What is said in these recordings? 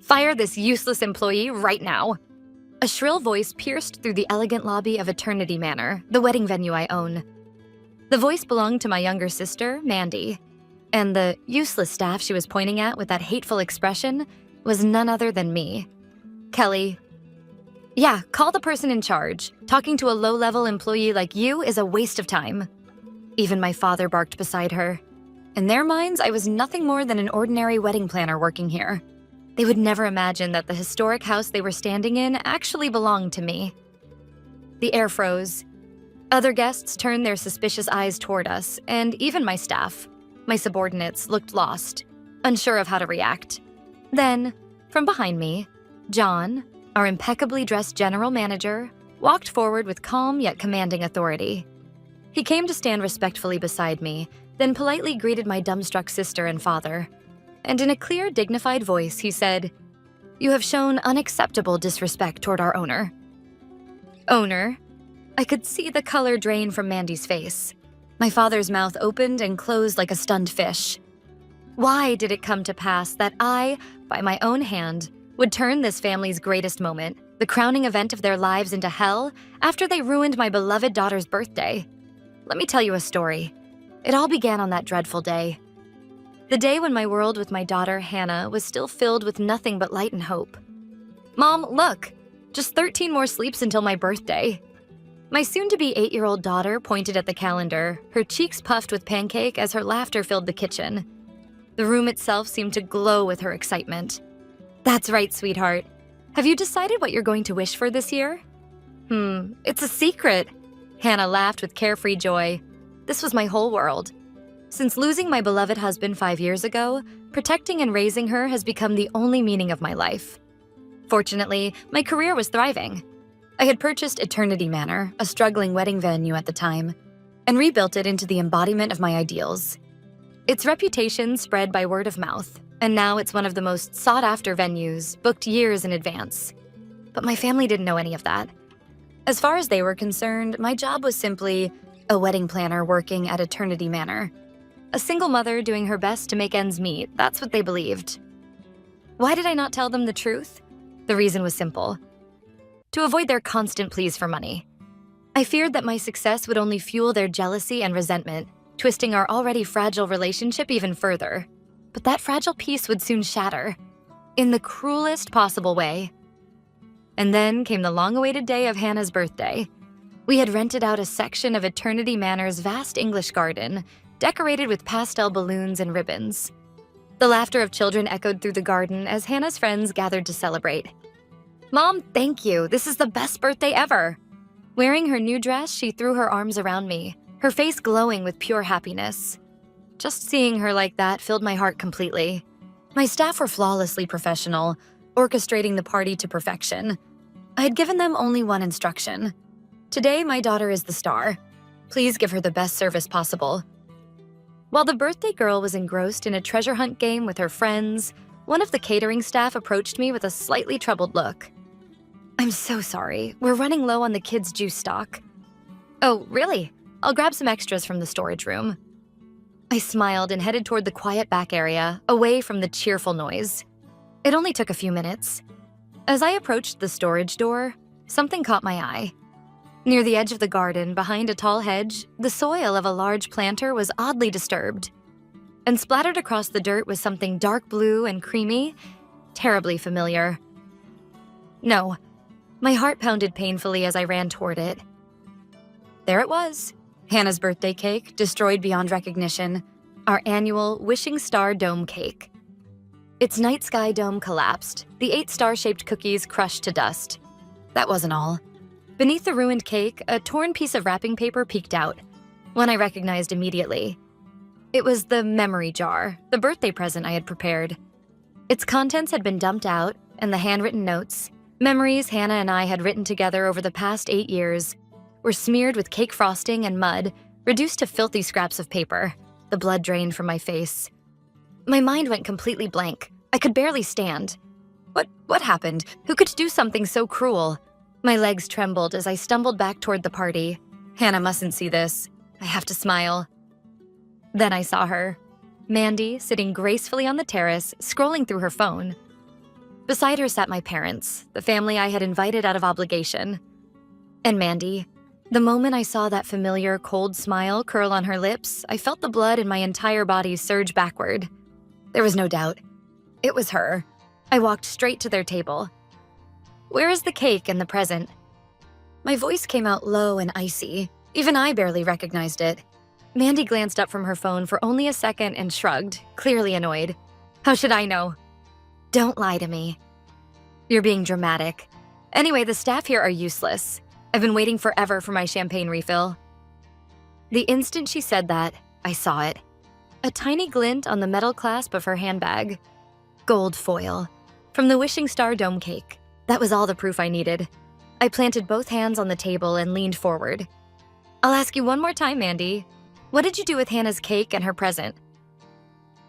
Fire this useless employee right now. A shrill voice pierced through the elegant lobby of Eternity Manor, the wedding venue I own. The voice belonged to my younger sister, Mandy, and the useless staff she was pointing at with that hateful expression was none other than me. Kelly. Yeah, call the person in charge. Talking to a low-level employee like you is a waste of time. Even my father barked beside her. In their minds, I was nothing more than an ordinary wedding planner working here. They would never imagine that the historic house they were standing in actually belonged to me. The air froze. Other guests turned their suspicious eyes toward us, and even my staff, my subordinates, looked lost, unsure of how to react. Then, from behind me, John, our impeccably dressed general manager, walked forward with calm yet commanding authority. He came to stand respectfully beside me, then politely greeted my dumbstruck sister and father. And in a clear, dignified voice, he said, "You have shown unacceptable disrespect toward our owner." Owner? I could see the color drain from Mandy's face. My father's mouth opened and closed like a stunned fish. Why did it come to pass that I, by my own hand, would turn this family's greatest moment, the crowning event of their lives, into hell after they ruined my beloved daughter's birthday? Let me tell you a story. It all began on that dreadful day. The day when my world with my daughter, Hannah, was still filled with nothing but light and hope. Mom, look! Just 13 more sleeps until my birthday. My soon-to-be 8-year-old daughter pointed at the calendar, her cheeks puffed with pancake as her laughter filled the kitchen. The room itself seemed to glow with her excitement. That's right, sweetheart. Have you decided what you're going to wish for this year? It's a secret. Hannah laughed with carefree joy. This was my whole world. Since losing my beloved husband 5 years ago, protecting and raising her has become the only meaning of my life. Fortunately, my career was thriving. I had purchased Eternity Manor, a struggling wedding venue at the time, and rebuilt it into the embodiment of my ideals. Its reputation spread by word of mouth, and now it's one of the most sought-after venues, booked years in advance. But my family didn't know any of that. As far as they were concerned, my job was simply a wedding planner working at Eternity Manor. A single mother doing her best to make ends meet, that's what they believed. Why did I not tell them the truth? The reason was simple. To avoid their constant pleas for money. I feared that my success would only fuel their jealousy and resentment, twisting our already fragile relationship even further. But that fragile piece would soon shatter, in the cruelest possible way. And then came the long-awaited day of Hannah's birthday. We had rented out a section of Eternity Manor's vast English garden, decorated with pastel balloons and ribbons. The laughter of children echoed through the garden as Hannah's friends gathered to celebrate. Mom, thank you. This is the best birthday ever. Wearing her new dress, she threw her arms around me, her face glowing with pure happiness. Just seeing her like that filled my heart completely. My staff were flawlessly professional, orchestrating the party to perfection. I had given them only one instruction. Today, my daughter is the star. Please give her the best service possible. While the birthday girl was engrossed in a treasure hunt game with her friends, one of the catering staff approached me with a slightly troubled look. I'm so sorry. We're running low on the kids' juice stock. Oh, really? I'll grab some extras from the storage room. I smiled and headed toward the quiet back area, away from the cheerful noise. It only took a few minutes. As I approached the storage door, something caught my eye. Near the edge of the garden, behind a tall hedge, the soil of a large planter was oddly disturbed. And splattered across the dirt was something dark blue and creamy, terribly familiar. No, my heart pounded painfully as I ran toward it. There it was, Hannah's birthday cake, destroyed beyond recognition, our annual Wishing Star Dome cake. Its night sky dome collapsed, the 8 star-shaped cookies crushed to dust. That wasn't all. Beneath the ruined cake, a torn piece of wrapping paper peeked out, one I recognized immediately. It was the memory jar, the birthday present I had prepared. Its contents had been dumped out, and the handwritten notes, memories Hannah and I had written together over the past 8 years, were smeared with cake frosting and mud, reduced to filthy scraps of paper. The blood drained from my face. My mind went completely blank. I could barely stand. What happened? Who could do something so cruel? My legs trembled as I stumbled back toward the party. Hannah mustn't see this. I have to smile. Then I saw her. Mandy, sitting gracefully on the terrace, scrolling through her phone. Beside her sat my parents, the family I had invited out of obligation. And Mandy. The moment I saw that familiar cold smile curl on her lips, I felt the blood in my entire body surge backward. There was no doubt. It was her. I walked straight to their table. "Where is the cake and the present?" My voice came out low and icy. Even I barely recognized it. Mandy glanced up from her phone for only a second and shrugged, clearly annoyed. "How should I know?" "Don't lie to me." "You're being dramatic. Anyway, the staff here are useless. I've been waiting forever for my champagne refill." The instant she said that, I saw it. A tiny glint on the metal clasp of her handbag. Gold foil. From the wishing star dome cake. That was all the proof I needed. I planted both hands on the table and leaned forward. "I'll ask you one more time, Mandy. What did you do with Hannah's cake and her present?"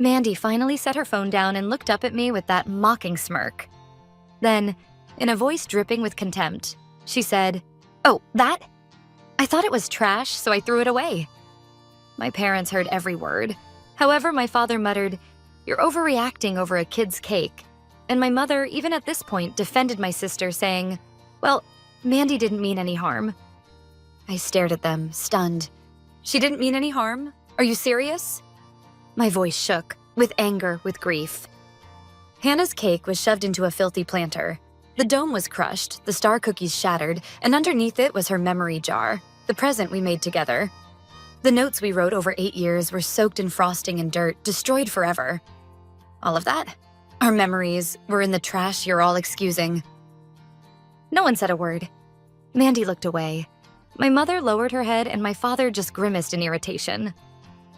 Mandy finally set her phone down and looked up at me with that mocking smirk. Then, in a voice dripping with contempt, she said, "Oh, that? I thought it was trash, so I threw it away." My parents heard every word. However, my father muttered, "You're overreacting over a kid's cake." And my mother, even at this point, defended my sister, saying, "Well, Mandy didn't mean any harm." I stared at them, stunned. "She didn't mean any harm? Are you serious?" My voice shook, with anger, with grief. Hannah's cake was shoved into a filthy planter. The dome was crushed, the star cookies shattered, and underneath it was her memory jar, the present we made together. The notes we wrote over 8 years were soaked in frosting and dirt, destroyed forever. All of that? Our memories were in the trash you're all excusing. No one said a word. Mandy looked away. My mother lowered her head and my father just grimaced in irritation.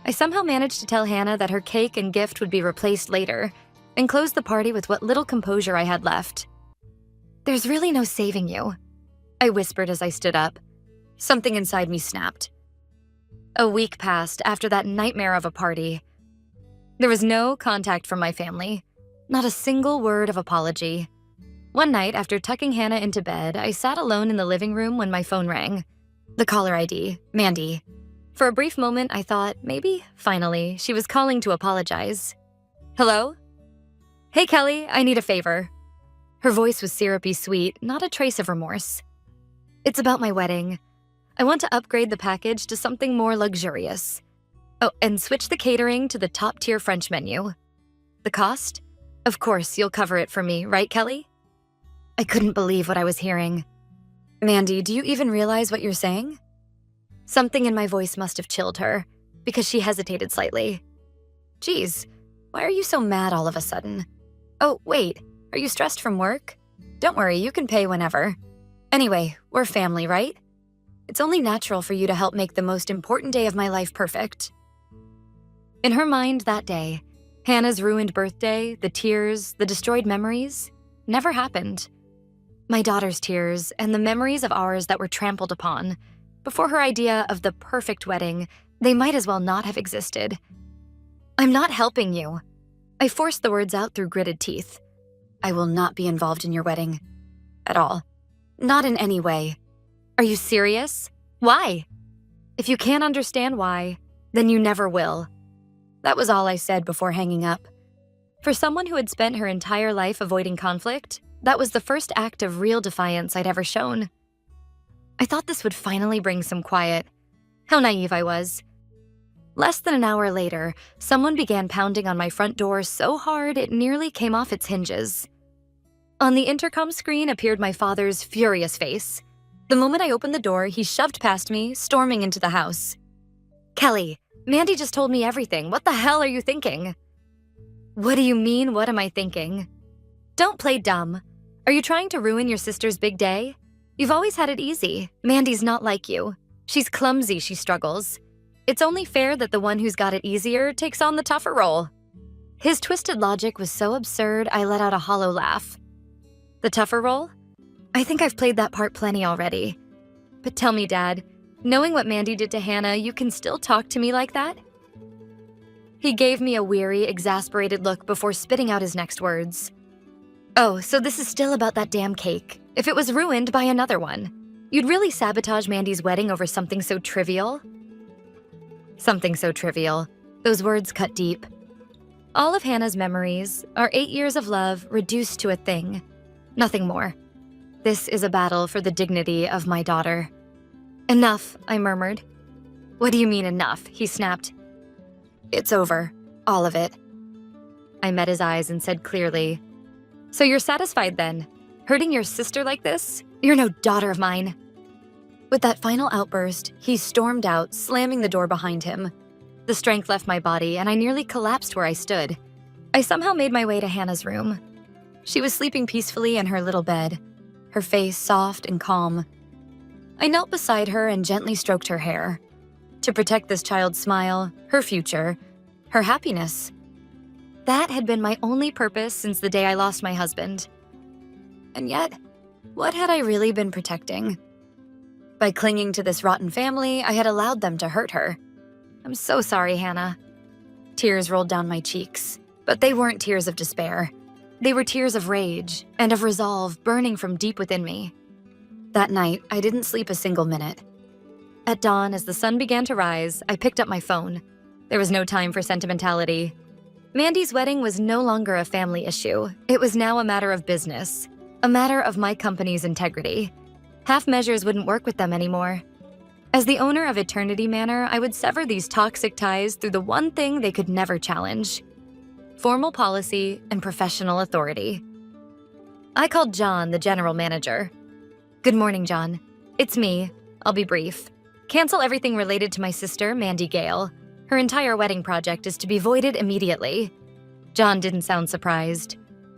I somehow managed to tell Hannah that her cake and gift would be replaced later, and closed the party with what little composure I had left. "There's really no saving you," I whispered as I stood up. Something inside me snapped. A week passed after that nightmare of a party. There was no contact from my family, not a single word of apology. One night, after tucking Hannah into bed, I sat alone in the living room when my phone rang. The caller ID, Mandy. For a brief moment, I thought maybe, finally, she was calling to apologize. "Hello?" "Hey, Kelly, I need a favor." Her voice was syrupy sweet, not a trace of remorse. "It's about my wedding. I want to upgrade the package to something more luxurious. Oh, and switch the catering to the top-tier French menu. The cost? Of course, you'll cover it for me, right, Kelly?" I couldn't believe what I was hearing. "Mandy, do you even realize what you're saying?" Something in my voice must have chilled her, because she hesitated slightly. "Geez, why are you so mad all of a sudden? Oh, wait, are you stressed from work? Don't worry, you can pay whenever. Anyway, we're family, right? It's only natural for you to help make the most important day of my life perfect." In her mind that day, Hannah's ruined birthday, the tears, the destroyed memories, never happened. My daughter's tears and the memories of ours that were trampled upon. Before her idea of the perfect wedding, they might as well not have existed. "I'm not helping you." I forced the words out through gritted teeth. "I will not be involved in your wedding. At all. Not in any way." "Are you serious? Why?" "If you can't understand why, then you never will." That was all I said before hanging up. For someone who had spent her entire life avoiding conflict, that was the first act of real defiance I'd ever shown. I thought this would finally bring some quiet. How naive I was. Less than an hour later, someone began pounding on my front door so hard it nearly came off its hinges. On the intercom screen appeared my father's furious face. The moment I opened the door, he shoved past me, storming into the house. "Kelly, Mandy just told me everything. What the hell are you thinking?" "What do you mean, what am I thinking?" "Don't play dumb. Are you trying to ruin your sister's big day? You've always had it easy. Mandy's not like you. She's clumsy, she struggles. It's only fair that the one who's got it easier takes on the tougher role." His twisted logic was so absurd, I let out a hollow laugh. "The tougher role? I think I've played that part plenty already. But tell me, Dad, knowing what Mandy did to Hannah, you can still talk to me like that?" He gave me a weary, exasperated look before spitting out his next words. "Oh, so this is still about that damn cake. If it was ruined by another one, you'd really sabotage Mandy's wedding over something so trivial?" Something so trivial. Those words cut deep. All of Hannah's memories are 8 years of love reduced to a thing. Nothing more. This is a battle for the dignity of my daughter. Enough, I murmured. What do you mean enough? He snapped. It's over. All of it. I met his eyes and said clearly, So you're satisfied then? Hurting your sister like this? You're no daughter of mine. With that final outburst, he stormed out, slamming the door behind him. The strength left my body, and I nearly collapsed where I stood. I somehow made my way to Hannah's room. She was sleeping peacefully in her little bed, her face soft and calm. I knelt beside her and gently stroked her hair. To protect this child's smile, her future, her happiness. That had been my only purpose since the day I lost my husband. And yet, what had I really been protecting? By clinging to this rotten family, I had allowed them to hurt her. I'm so sorry, Hannah. Tears rolled down my cheeks, but they weren't tears of despair. They were tears of rage and of resolve burning from deep within me. That night, I didn't sleep a single minute. At dawn, as the sun began to rise, I picked up my phone. There was no time for sentimentality. Mandy's wedding was no longer a family issue. It was now a matter of business, a matter of my company's integrity. Half measures wouldn't work with them anymore. As the owner of Eternity Manor, I would sever these toxic ties through the one thing they could never challenge: formal policy and professional authority. I called John, the general manager. Good morning, John. It's me. I'll be brief. Cancel everything related to my sister, Mandy Gale. Her entire wedding project is to be voided immediately. John didn't sound surprised.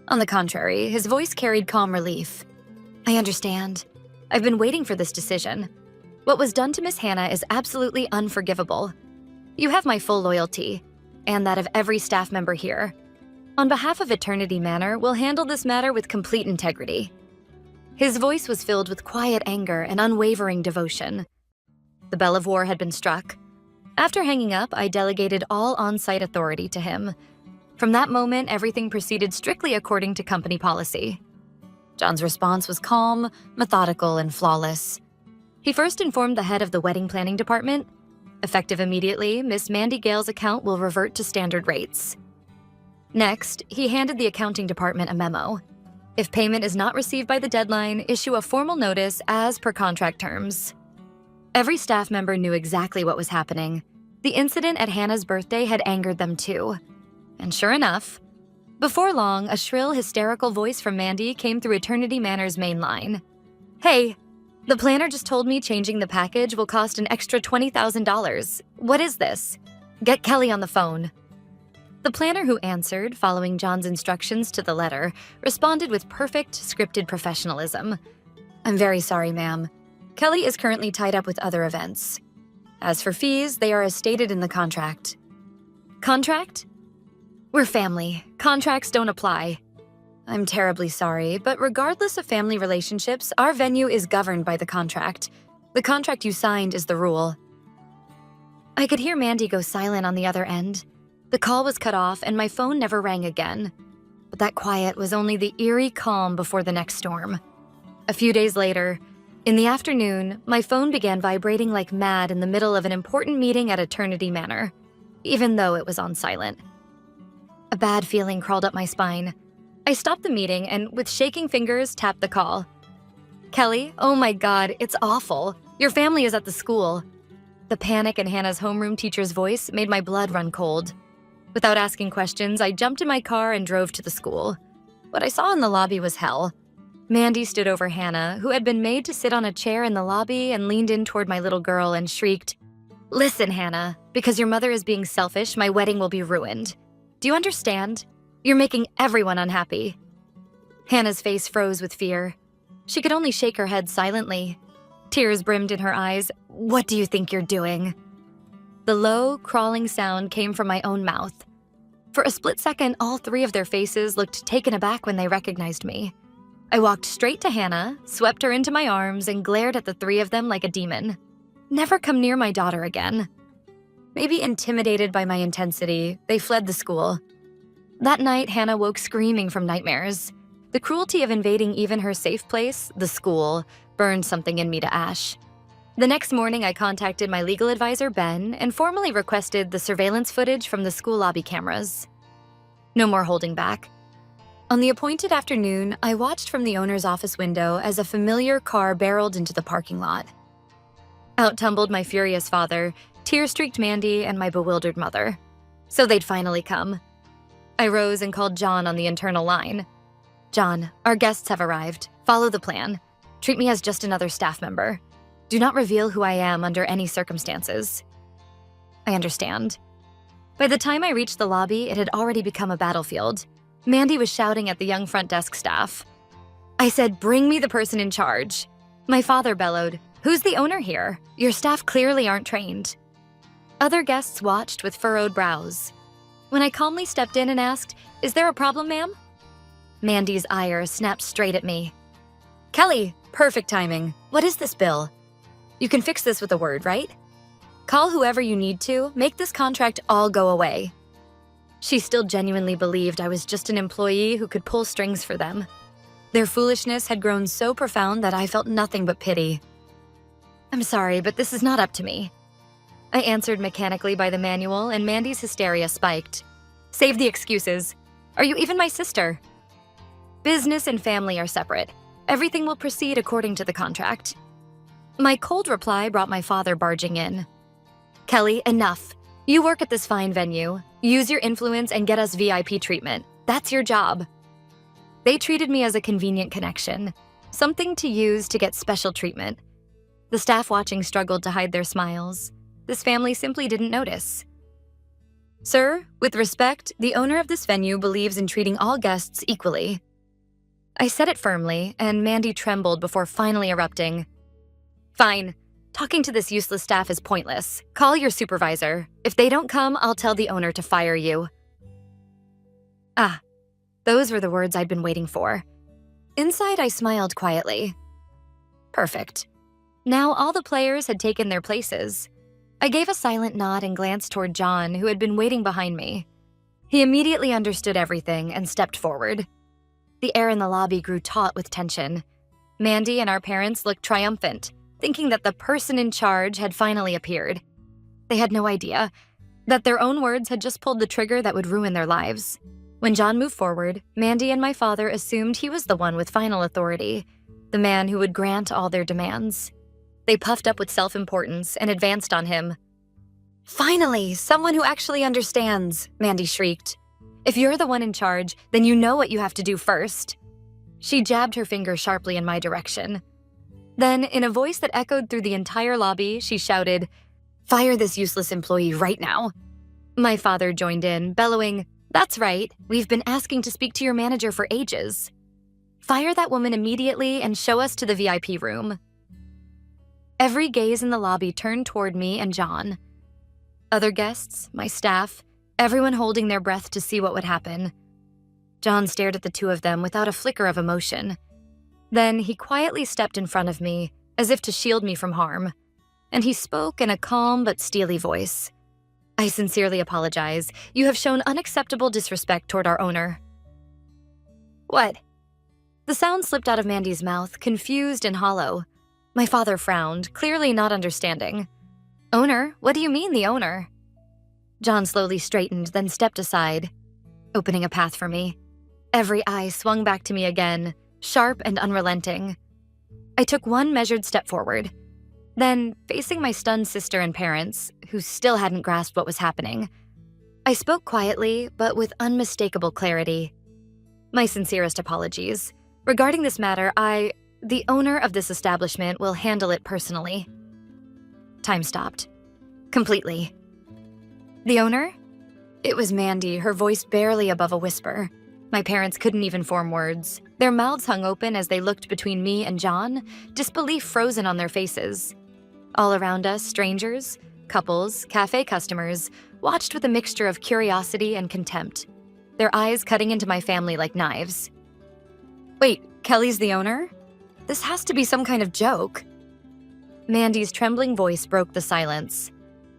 On the contrary, his voice carried calm relief. I understand. I've been waiting for this decision. What was done to Miss Hannah is absolutely unforgivable. You have my full loyalty, and that of every staff member here. On behalf of Eternity Manor, we'll handle this matter with complete integrity. His voice was filled with quiet anger and unwavering devotion. The bell of war had been struck. After hanging up, I delegated all on-site authority to him. From that moment, everything proceeded strictly according to company policy. John's response was calm, methodical, and flawless. He first informed the head of the wedding planning department. Effective immediately, Miss Mandy Gale's account will revert to standard rates. Next, he handed the accounting department a memo. If payment is not received by the deadline, issue a formal notice as per contract terms. Every staff member knew exactly what was happening. The incident at Hannah's birthday had angered them too. And sure enough, before long, a shrill, hysterical voice from Mandy came through Eternity Manor's main line. Hey, the planner just told me changing the package will cost an extra $20,000. What is this? Get Kelly on the phone. The planner, who answered, following John's instructions to the letter, responded with perfect scripted professionalism. I'm very sorry, ma'am. Kelly is currently tied up with other events. As for fees, they are as stated in the contract. Contract? We're family. Contracts don't apply. I'm terribly sorry, but regardless of family relationships, our venue is governed by the contract. The contract you signed is the rule. I could hear Mandy go silent on the other end. The call was cut off and my phone never rang again. But that quiet was only the eerie calm before the next storm. A few days later, in the afternoon, my phone began vibrating like mad in the middle of an important meeting at Eternity Manor, even though it was on silent. A bad feeling crawled up my spine. I stopped the meeting and, with shaking fingers, tapped the call. Kelly, oh my God, it's awful. Your family is at the school. The panic in Hannah's homeroom teacher's voice made my blood run cold. Without asking questions, I jumped in my car and drove to the school. What I saw in the lobby was hell. Mandy stood over Hannah, who had been made to sit on a chair in the lobby, and leaned in toward my little girl and shrieked, Listen, Hannah, because your mother is being selfish, my wedding will be ruined. Do you understand? You're making everyone unhappy. Hannah's face froze with fear. She could only shake her head silently. Tears brimmed in her eyes. What do you think you're doing? The low, crawling sound came from my own mouth. For a split second, all three of their faces looked taken aback when they recognized me. I walked straight to Hannah, swept her into my arms, and glared at the three of them like a demon. Never come near my daughter again. Maybe intimidated by my intensity, they fled the school. That night, Hannah woke screaming from nightmares. The cruelty of invading even her safe place, the school, burned something in me to ash. The next morning, I contacted my legal advisor, Ben, and formally requested the surveillance footage from the school lobby cameras. No more holding back. On the appointed afternoon, I watched from the owner's office window as a familiar car barreled into the parking lot. Out tumbled my furious father, tear-streaked Mandy, and my bewildered mother. So they'd finally come. I rose and called John on the internal line. "John, our guests have arrived. Follow the plan. Treat me as just another staff member. Do not reveal who I am under any circumstances." I understand. By the time I reached the lobby, it had already become a battlefield. Mandy was shouting at the young front desk staff. I said, "Bring me the person in charge." My father bellowed, "Who's the owner here? Your staff clearly aren't trained." Other guests watched with furrowed brows. When I calmly stepped in and asked, "Is there a problem, ma'am?" Mandy's ire snapped straight at me. "Kelly, perfect timing. What is this bill? You can fix this with a word, right? Call whoever you need to, make this contract all go away." She still genuinely believed I was just an employee who could pull strings for them. Their foolishness had grown so profound that I felt nothing but pity. "I'm sorry, but this is not up to me." I answered mechanically by the manual, and Mandy's hysteria spiked. "Save the excuses. Are you even my sister?" "Business and family are separate. Everything will proceed according to the contract." My cold reply brought my father barging in. "Kelly, enough. You work at this fine venue. Use your influence and get us VIP treatment. That's your job." They treated me as a convenient connection, something to use to get special treatment. The staff watching struggled to hide their smiles. This family simply didn't notice. "Sir, with respect, the owner of this venue believes in treating all guests equally." I said it firmly, and Mandy trembled before finally erupting. "Fine. Talking to this useless staff is pointless. Call your supervisor. If they don't come, I'll tell the owner to fire you." Ah, those were the words I'd been waiting for. Inside, I smiled quietly. Perfect. Now all the players had taken their places. I gave a silent nod and glanced toward John, who had been waiting behind me. He immediately understood everything and stepped forward. The air in the lobby grew taut with tension. Mandy and our parents looked triumphant, thinking that the person in charge had finally appeared. They had no idea that their own words had just pulled the trigger that would ruin their lives. When John moved forward, Mandy and my father assumed he was the one with final authority, the man who would grant all their demands. They puffed up with self-importance and advanced on him. "Finally, someone who actually understands," Mandy shrieked. "If you're the one in charge, then you know what you have to do first." She jabbed her finger sharply in my direction. Then, in a voice that echoed through the entire lobby, she shouted, "Fire this useless employee right now." My father joined in, bellowing, "That's right. We've been asking to speak to your manager for ages. Fire that woman immediately and show us to the VIP room." Every gaze in the lobby turned toward me and John. Other guests, my staff, everyone holding their breath to see what would happen. John stared at the two of them without a flicker of emotion. Then he quietly stepped in front of me, as if to shield me from harm, and he spoke in a calm but steely voice. "I sincerely apologize. You have shown unacceptable disrespect toward our owner." "What?" The sound slipped out of Mandy's mouth, confused and hollow. My father frowned, clearly not understanding. "Owner? What do you mean, the owner?" John slowly straightened, then stepped aside, opening a path for me. Every eye swung back to me again, sharp and unrelenting. I took one measured step forward. Then, facing my stunned sister and parents, who still hadn't grasped what was happening, I spoke quietly, but with unmistakable clarity. "My sincerest apologies. Regarding this matter, the owner of this establishment, will handle it personally." Time stopped. Completely. "The owner?" It was Mandy, her voice barely above a whisper. My parents couldn't even form words. Their mouths hung open as they looked between me and John, disbelief frozen on their faces. All around us, strangers, couples, cafe customers, watched with a mixture of curiosity and contempt, their eyes cutting into my family like knives. "Wait, Kelly's the owner? This has to be some kind of joke." Mandy's trembling voice broke the silence.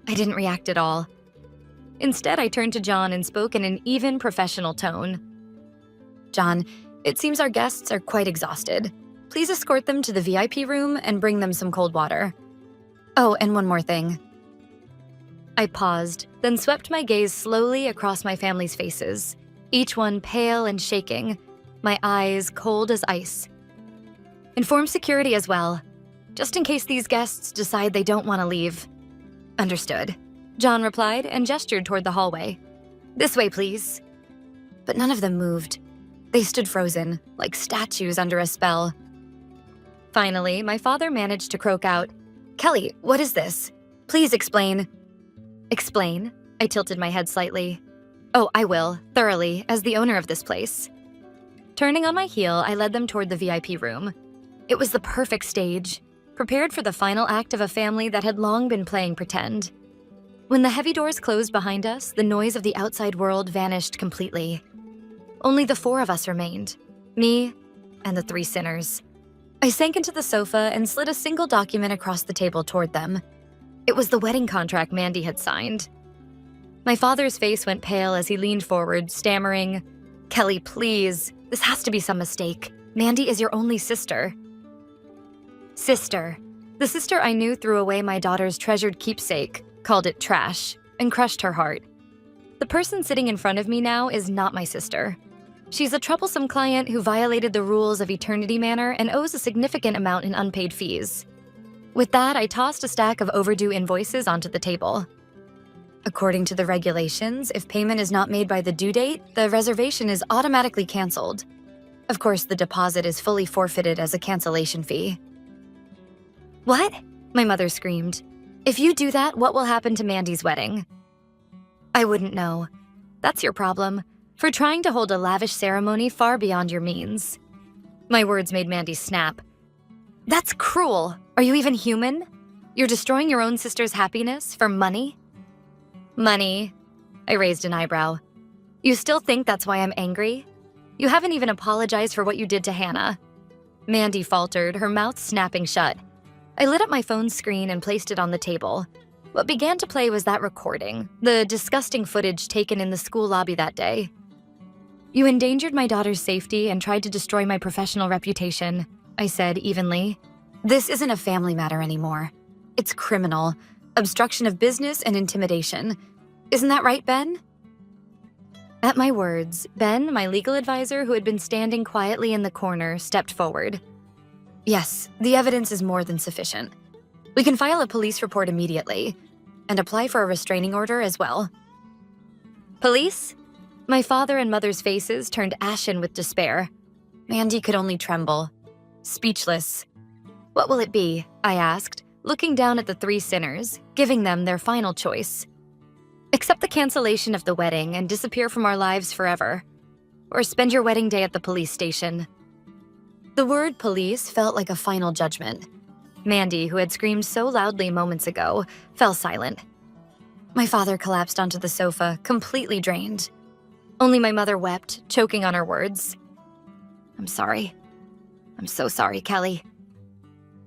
I didn't react at all. Instead, I turned to John and spoke in an even, professional tone. "John, it seems our guests are quite exhausted. Please escort them to the VIP room and bring them some cold water. Oh, and one more thing." I paused, then swept my gaze slowly across my family's faces. each one pale and shaking, my eyes cold as ice. Inform security as well, just in case these guests decide they don't want to leave. Understood, John replied and gestured toward the hallway. This way, please. But none of them moved. They stood frozen, like statues under a spell. Finally, my father managed to croak out, Kelly, what is this? Please explain. Explain? I tilted my head slightly. Oh, I will, thoroughly, as the owner of this place. Turning on my heel, I led them toward the VIP room. It was the perfect stage, prepared for the final act of a family that had long been playing pretend. When the heavy doors closed behind us, the noise of the outside world vanished completely. Only the four of us remained, me and the three sinners. I sank into the sofa and slid a single document across the table toward them. It was the wedding contract Mandy had signed. My father's face went pale as he leaned forward, stammering, Kelly, please, this has to be some mistake. Mandy is your only sister. Sister. The sister I knew threw away my daughter's treasured keepsake, called it trash, and crushed her heart. The person sitting in front of me now is not my sister. She's a troublesome client who violated the rules of Eternity Manor and owes a significant amount in unpaid fees. With that, I tossed a stack of overdue invoices onto the table. According to the regulations, if payment is not made by the due date, the reservation is automatically canceled. Of course, the deposit is fully forfeited as a cancellation fee. What? My mother screamed. If you do that, what will happen to Mandy's wedding? I wouldn't know. That's your problem, for trying to hold a lavish ceremony far beyond your means. My words made Mandy snap. That's cruel. Are you even human? You're destroying your own sister's happiness for money? Money? I raised an eyebrow. You still think that's why I'm angry? You haven't even apologized for what you did to Hannah. Mandy faltered, her mouth snapping shut. I lit up my phone's screen and placed it on the table. What began to play was that recording, the disgusting footage taken in the school lobby that day. You endangered my daughter's safety and tried to destroy my professional reputation, I said evenly. This isn't a family matter anymore. It's criminal, obstruction of business and intimidation. Isn't that right, Ben? At my words, Ben, my legal advisor who had been standing quietly in the corner, stepped forward. Yes, the evidence is more than sufficient. We can file a police report immediately and apply for a restraining order as well. Police? My father and mother's faces turned ashen with despair. Mandy could only tremble, speechless. What will it be? I asked, looking down at the three sinners, giving them their final choice. Accept the cancellation of the wedding and disappear from our lives forever. Or spend your wedding day at the police station. The word police felt like a final judgment. Mandy, who had screamed so loudly moments ago, fell silent. My father collapsed onto the sofa, completely drained. Only my mother wept, choking on her words. I'm sorry. I'm so sorry, Kelly.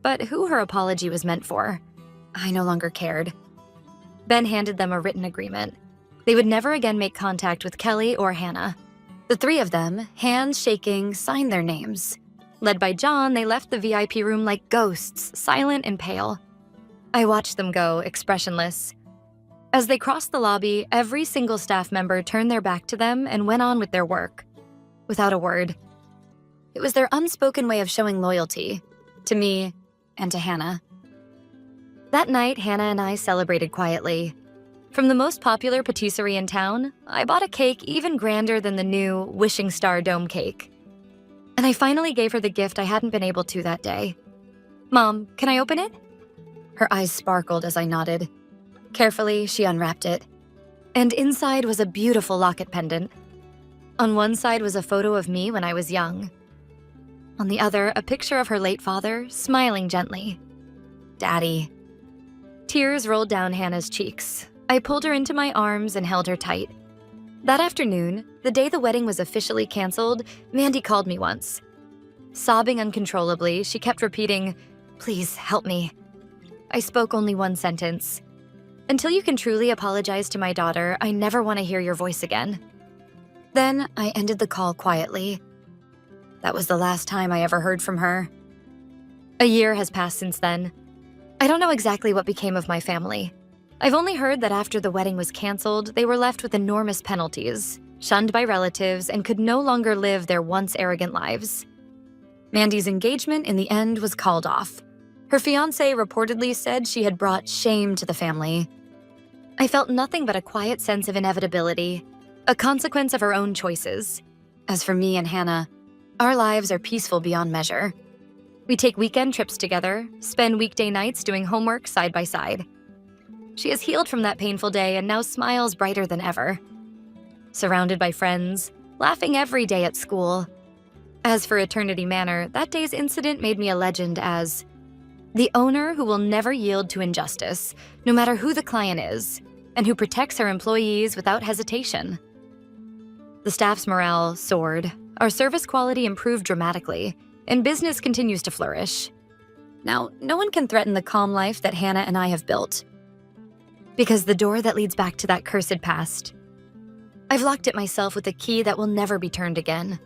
But who her apology was meant for, I no longer cared. Ben handed them a written agreement. They would never again make contact with Kelly or Hannah. The three of them, hands shaking, signed their names. Led by John, they left the VIP room like ghosts, silent and pale. I watched them go, expressionless. As they crossed the lobby, every single staff member turned their back to them and went on with their work. Without a word. It was their unspoken way of showing loyalty. To me and to Hannah. That night, Hannah and I celebrated quietly. From the most popular patisserie in town, I bought a cake even grander than the new Wishing Star Dome cake. And I finally gave her the gift I hadn't been able to that day. Mom, can I open it? Her eyes sparkled as I nodded. Carefully, she unwrapped it. And inside was a beautiful locket pendant. On one side was a photo of me when I was young. On the other, a picture of her late father, smiling gently. Daddy. Tears rolled down Hannah's cheeks. I pulled her into my arms and held her tight. That afternoon, the day the wedding was officially canceled, Mandy called me once. Sobbing uncontrollably, she kept repeating, "Please, help me." I spoke only one sentence. "Until you can truly apologize to my daughter, I never want to hear your voice again." Then I ended the call quietly. That was the last time I ever heard from her. A year has passed since then. I don't know exactly what became of my family. I've only heard that after the wedding was canceled, they were left with enormous penalties, shunned by relatives, and could no longer live their once arrogant lives. Mandy's engagement in the end was called off. Her fiancé reportedly said she had brought shame to the family. I felt nothing but a quiet sense of inevitability, a consequence of her own choices. As for me and Hannah, our lives are peaceful beyond measure. We take weekend trips together, spend weekday nights doing homework side by side. She has healed from that painful day and now smiles brighter than ever. Surrounded by friends, laughing every day at school. As for Eternity Manor, that day's incident made me a legend as the owner who will never yield to injustice, no matter who the client is, and who protects her employees without hesitation. The staff's morale soared, our service quality improved dramatically, and business continues to flourish. Now, no one can threaten the calm life that Hannah and I have built. Because the door that leads back to that cursed past, I've locked it myself with a key that will never be turned again.